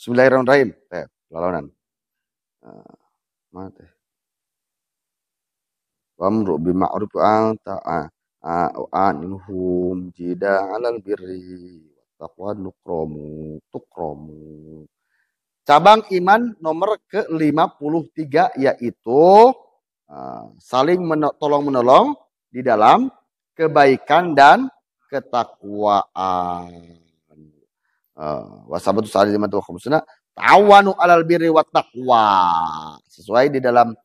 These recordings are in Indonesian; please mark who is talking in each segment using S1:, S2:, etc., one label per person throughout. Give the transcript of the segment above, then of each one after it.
S1: Bismillahirrahmanirrahim. Lalawanan. Mana teh? Wamru bima'ruf anhum jida 'alal birri wattaqwa tukramu. Cabang iman nomor ke-53 yaitu saling tolong menolong di dalam kebaikan dan ketakwaan. Wasabatu salimatu khamsuna ta'awanu 'alal birri wat taqwa. Sesuai di dalam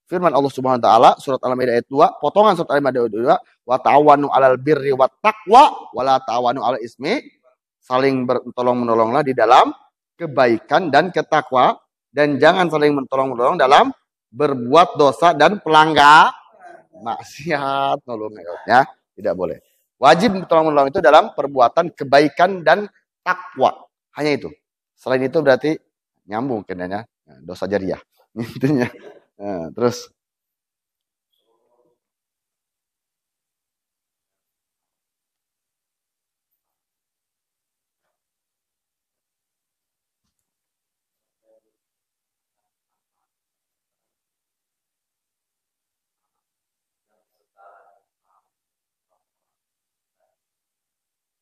S1: firman Allah Subhanahu wa taala surat Al-Maidah ayat 2, potongan surat Al-Maidah ayat 2, wa ta'awanu 'alal birri wat taqwa wa la ta'awanu 'alal ismi. Saling bertolong-menolonglah di dalam kebaikan dan ketakwa dan jangan saling menolong-menolong dalam berbuat dosa dan pelanggar maksiat. Ya, tidak boleh. Wajib tolong-menolong itu dalam perbuatan kebaikan dan takwa. Hanya itu. Selain itu berarti nyambung kenanya dosa jariah. Intinya. Nah, terus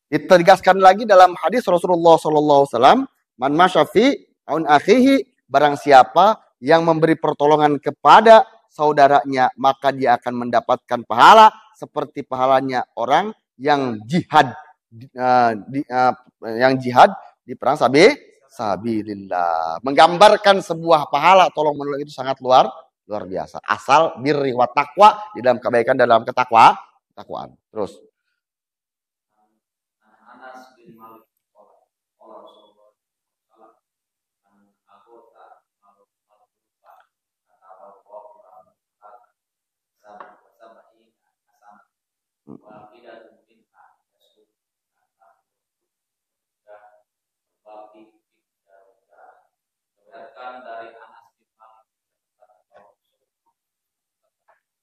S1: ditegaskan lagi dalam hadis Rasulullah SAW, man masyafi aun akhihi, barang siapa yang memberi pertolongan kepada saudaranya maka dia akan mendapatkan pahala seperti pahalanya orang yang jihad di perang sabilillah. Menggambarkan sebuah pahala tolong menolong itu sangat luar biasa. Asal birri wa taqwa, di dalam kebaikan dalam ketakwaan. Terus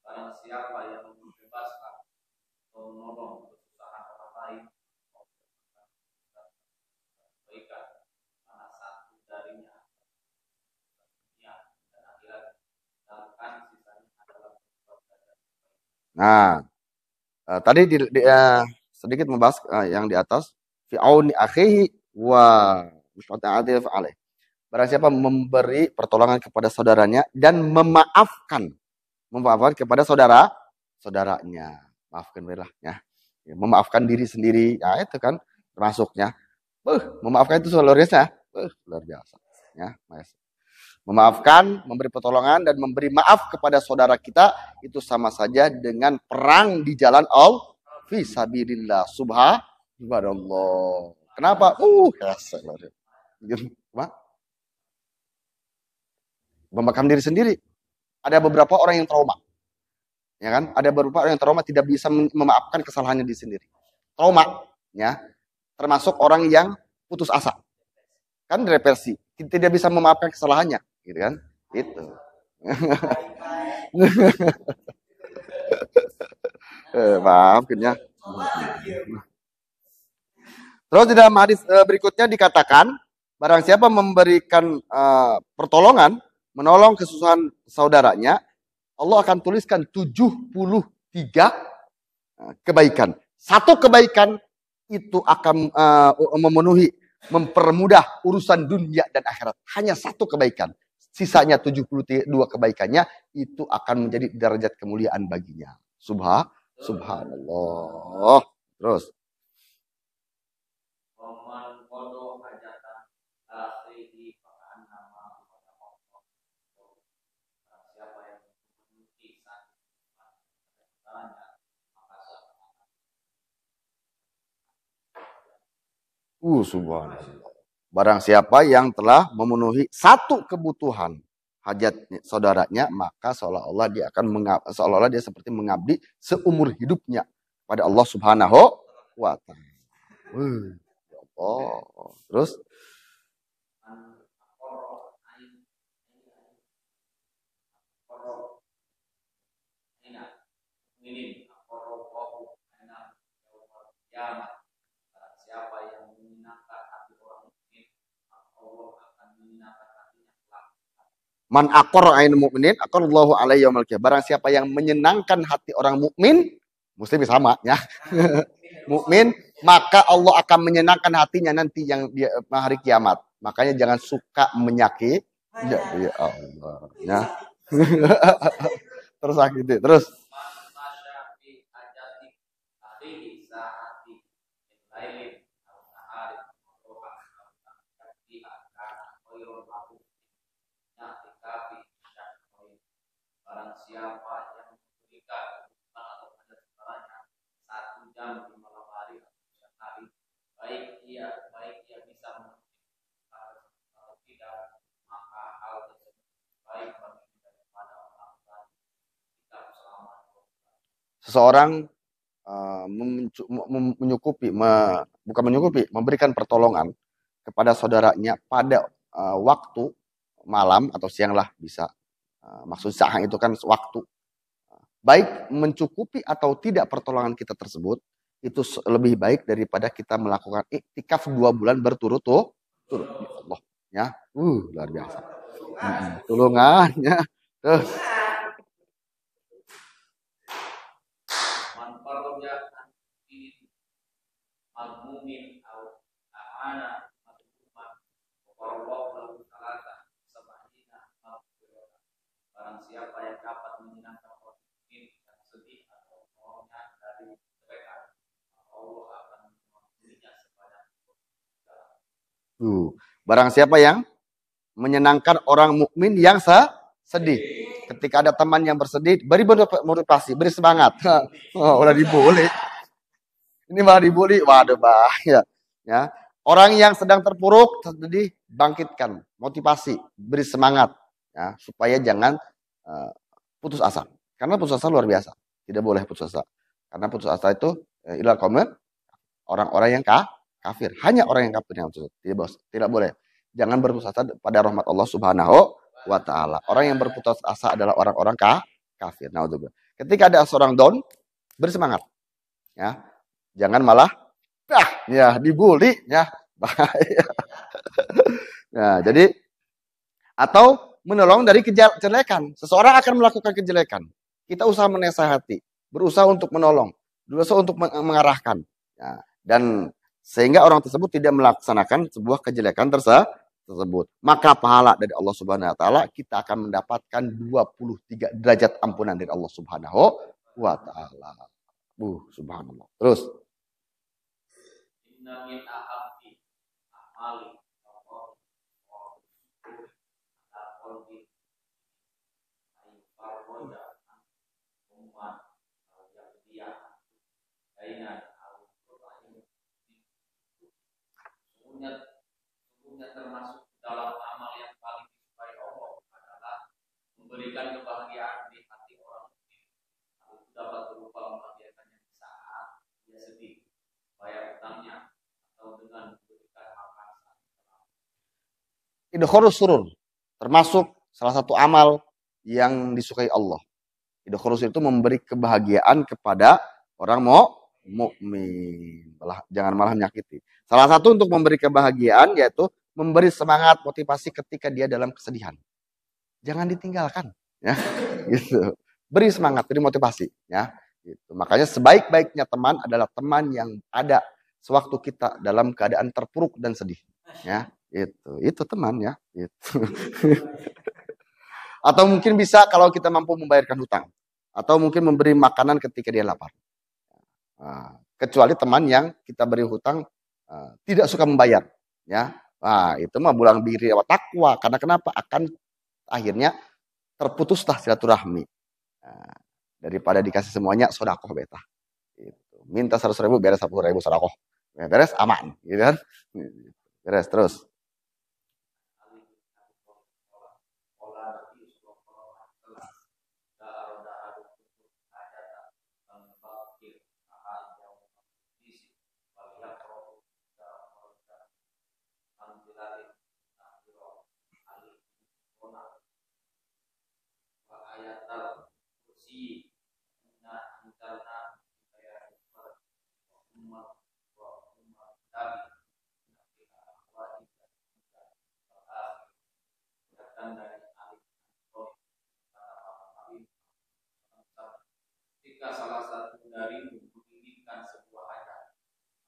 S1: barang siapa yang membebaskan atau menolong kesusahan orang lain kebaikan mana satu darinya dunia dan akhirat sedangkan sisanya adalah tadi sedikit membahas yang di atas fi auni akhihi wa musta'adil alaih. Barang siapa memberi pertolongan kepada saudaranya dan memaafkan kepada saudaranya. Maafkan lah ya. Memaafkan diri sendiri. Ya itu kan termasuknya. Memaafkan itu luar biasa. Luar biasa. Ya, memaafkan, memberi pertolongan dan memberi maaf kepada saudara kita itu sama saja dengan perang di jalan Allah fi sabilillah subhanallah. Kenapa? Memakam diri sendiri. Ada beberapa orang yang trauma. Ya kan? Ada beberapa orang yang trauma tidak bisa memaafkan kesalahannya di sendiri. Trauma, ya. Termasuk orang yang putus asa. Kan depresi, tidak bisa memaafkan kesalahannya, gitu kan? Itu. Maafkan ya. Terus di dalam hadis berikutnya dikatakan, barang siapa memberikan pertolongan, menolong kesusahan saudaranya, Allah akan tuliskan 73 kebaikan. Satu kebaikan itu akan memenuhi, mempermudah urusan dunia dan akhirat. Hanya satu kebaikan. Sisanya 72 kebaikannya itu akan menjadi derajat kemuliaan baginya. Subhanallah. Terus. Subhanallah. Barang siapa yang telah memenuhi satu kebutuhan hajat saudaranya, maka seolah-olah dia seperti mengabdi seumur hidupnya pada Allah Subhanahu wa taala. Ya Allah. Terus siapa yang menyenangkan hati orang mukmin, Man aqarra ain mu'minin aqarallahu alaihi yaumil qiyamah. Barang siapa yang menyenangkan hati orang mukmin, muslim sama ya. Mukmin, maka Allah akan menyenangkan hatinya nanti yang di hari kiamat. Makanya jangan suka menyakiti. Ya Allah. Ya. Terus sakit terus.
S2: Barang siapa yang memberikan atau pada saudaranya 1 jam di malam hari atau siang hari, baik ia bisa atau tidak, maka hal tersebut baik bagi daripada orang lain. Kita selamat.
S1: Seseorang memberikan pertolongan kepada saudaranya pada waktu malam atau siang lah bisa. Maksud sahang itu kan waktu. Baik mencukupi atau tidak pertolongan kita tersebut, itu lebih baik daripada kita melakukan iktikaf 2 bulan berturut-turut. Ya Allah, ya, luar biasa. Tulungannya. Terus.
S2: Barang siapa yang dapat menyenangkan orang miskin yang sedih atau maunya dari kebaikan, Allah akan memberinya sebanyak.
S1: Barang siapa yang menyenangkan orang mukmin yang sedih. Ketika ada teman yang bersedih, beri motivasi, beri semangat. Udah dibully. Ini malah dibully. Waduh, bahaya. Ya. Orang yang sedang terpuruk, sedih, bangkitkan, motivasi, beri semangat, ya, supaya jangan putus asa. Karena putus asa luar biasa. Tidak boleh putus asa. Karena putus asa itu ilal qaumil orang-orang yang kafir. Hanya orang yang kafir yang putus asa. Tidak boleh. Jangan berputus asa pada rahmat Allah Subhanahu wa taala. Orang yang berputus asa adalah orang-orang kafir. Naudzubillah. Ketika ada seorang down, bersemangat. Ya. Jangan malah ya dibully ya. Bahaya. Nah, jadi atau menolong dari kejelekan. Seseorang akan melakukan kejelekan. Kita usaha menasihati, berusaha untuk menolong, berusaha untuk mengarahkan. Ya. Dan sehingga orang tersebut tidak melaksanakan sebuah kejelekan tersebut. Maka pahala dari Allah Subhanahu wa taala kita akan mendapatkan 23 derajat ampunan dari Allah Subhanahu wa taala. Subhanallah. Terus
S2: termasuk dalam amal yang paling disukai Allah adalah memberikan kebahagiaan di hati orang lain. Itu dapat berupa membahagiakannya di saat dia sedih, bayar utangnya, atau dengan memberikan makan saat
S1: idkhorus surur termasuk salah satu amal yang disukai Allah. Idkhorus itu memberi kebahagiaan kepada orang mukmin. Jangan malah menyakiti. Salah satu untuk memberi kebahagiaan yaitu memberi semangat, motivasi ketika dia dalam kesedihan. Jangan ditinggalkan, ya. Gitu. Beri semangat, beri motivasi, ya. Gitu. Makanya sebaik-baiknya teman adalah teman yang ada sewaktu kita dalam keadaan terpuruk dan sedih, ya. Itu teman, ya. Gitu. Atau mungkin bisa kalau kita mampu membayarkan hutang, atau mungkin memberi makanan ketika dia lapar. Nah, kecuali teman yang kita beri hutang tidak suka membayar, ya. Nah, itu mah bulang biri wa takwa. Karena kenapa? Akan akhirnya terputuslah silaturahmi. Nah, daripada dikasih semuanya, sodakoh betah. Gitu. Minta 100.000, beres 10.000 sodakoh. Beres, aman. Gitu kan? Beres, terus.
S2: Ketika salah satu darimu menginginkan sebuah hajat,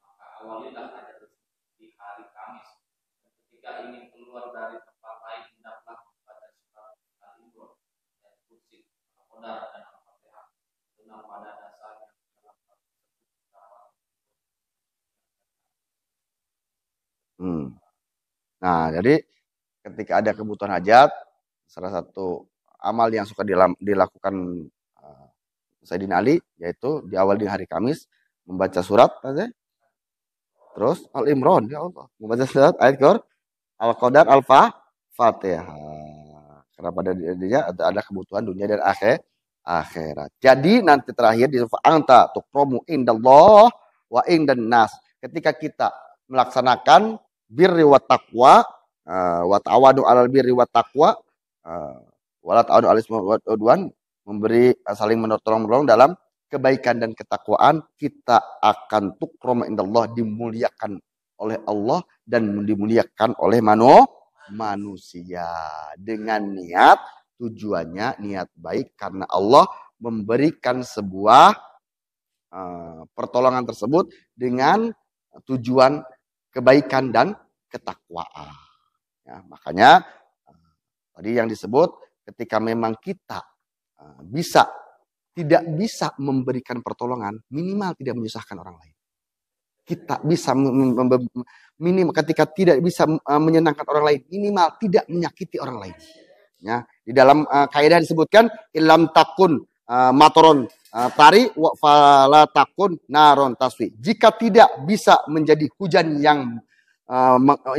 S2: maka awalilah hajat tersebut di hari Kamis. Dan ketika ingin keluar dari tempat lain, hendaklah membaca surat Al-Imran dan Kursi, Al-Qadar dan Al-Fatihah. Benar pada dasarnya dalam hal
S1: Hmm. Nah, jadi ketika ada kebutuhan hajat, salah satu amal yang suka dilakukan Sayyidina Ali, yaitu di awal di hari Kamis, membaca surat, terus Al-Imran, ya Allah, membaca surat ayat Al-Qadar, Al-Fatihah. Karena pada dirinya ada kebutuhan dunia dan akhirat. Jadi nanti terakhir di anta tukromu indallah wa indan nas. Ketika kita melaksanakan birri wa taqwa, wa ta'awadu 'alal birri wa taqwa, wa la ta'awadu 'alal ismi wal udwan, memberi saling menolong dalam kebaikan dan ketakwaan, kita akan tukrom indallah, dimuliakan oleh Allah dan dimuliakan oleh manusia dengan niat, tujuannya niat baik karena Allah memberikan sebuah pertolongan tersebut dengan tujuan kebaikan dan ketakwaan. Ya, makanya tadi yang disebut ketika memang kita tidak bisa memberikan pertolongan, minimal tidak menyusahkan orang lain. Kita bisa minimal ketika tidak bisa menyenangkan orang lain, minimal tidak menyakiti orang lain. Ya, di dalam kaidah disebutkan ilam takun matoron tari wa fala takun naron tasfi. Jika tidak bisa menjadi hujan yang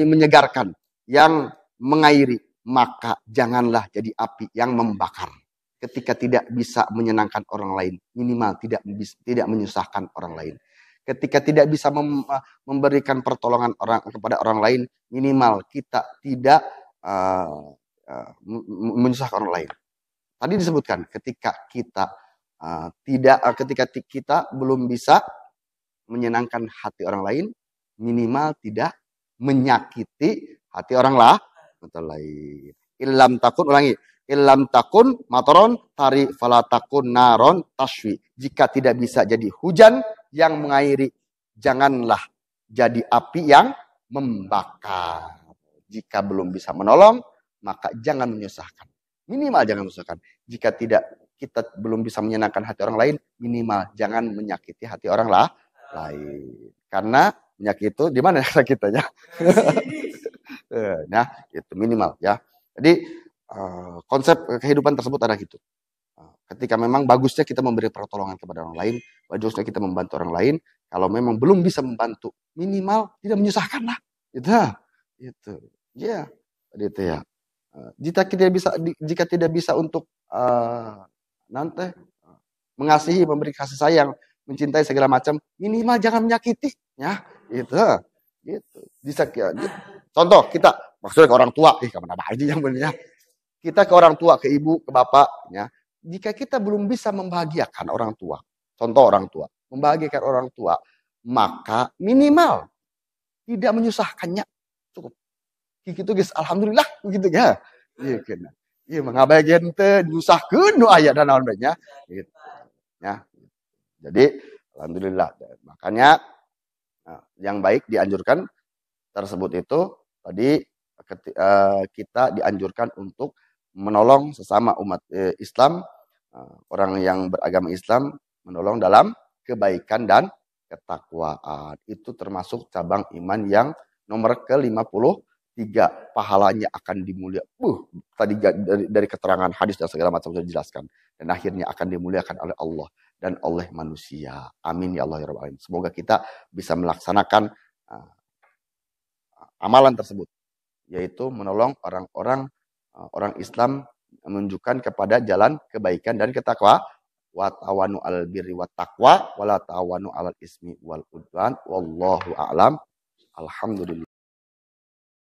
S1: menyegarkan, yang mengairi, maka janganlah jadi api yang membakar. Ketika tidak bisa menyenangkan orang lain, minimal tidak menyusahkan orang lain. Ketika tidak bisa memberikan pertolongan kepada orang lain, minimal kita tidak menyusahkan orang lain. Tadi disebutkan ketika kita belum bisa menyenangkan hati orang lain, minimal tidak menyakiti hati orang lain. Illam takun, ulangi. Illam takun matoron tari falatakun naron taswi. Jika tidak bisa jadi hujan yang mengairi, janganlah jadi api yang membakar. Jika belum bisa menolong, maka jangan menyusahkan. Minimal jangan menyusahkan. Jika kita belum bisa menyenangkan hati orang lain, minimal jangan menyakiti hati orang lain. Karena penyakit itu di mana sakitnya? Nah, itu minimal ya. Jadi konsep kehidupan tersebut ada gitu. Ketika memang bagusnya kita memberi pertolongan kepada orang lain, bagusnya kita membantu orang lain. Kalau memang belum bisa membantu, minimal tidak menyusahkan lah. Itu. Ya, itu ya. Jika tidak bisa untuk nanti mengasihi, memberi kasih sayang, mencintai segala macam, minimal jangan menyakiti, ya. Itu. Bisa contoh kita maksudnya ke orang tua, kemana aja yang benar. Kita ke orang tua, ke ibu, ke bapak, ya. Jika kita belum bisa membahagiakan orang tua, contoh orang tua, membahagiakan orang tua, maka minimal tidak menyusahkannya, cukup. Gitu guys, alhamdulillah, begitu ya. Iya kena. Iya mengabagian teh nyusahkeun nu aya dan naon nya, gitu. Ya. Jadi alhamdulillah. Makanya yang baik dianjurkan tersebut itu tadi kita dianjurkan untuk menolong sesama umat Islam, orang yang beragama Islam, menolong dalam kebaikan dan ketakwaan. Itu termasuk cabang iman yang nomor ke-53. Pahalanya akan dimuliakan. Tadi dari keterangan hadis dan segala macam sudah dijelaskan. Dan akhirnya akan dimuliakan oleh Allah dan oleh manusia. Amin ya Allah ya Rabbal alamin. Semoga kita bisa melaksanakan amalan tersebut, yaitu menolong orang Islam, menunjukkan kepada jalan kebaikan dan ketakwaan. Wa tawanu 'alal birri wat taqwa wa la tawanu 'alal ismi wal udwan. Wallahu a'lam. Alhamdulillah.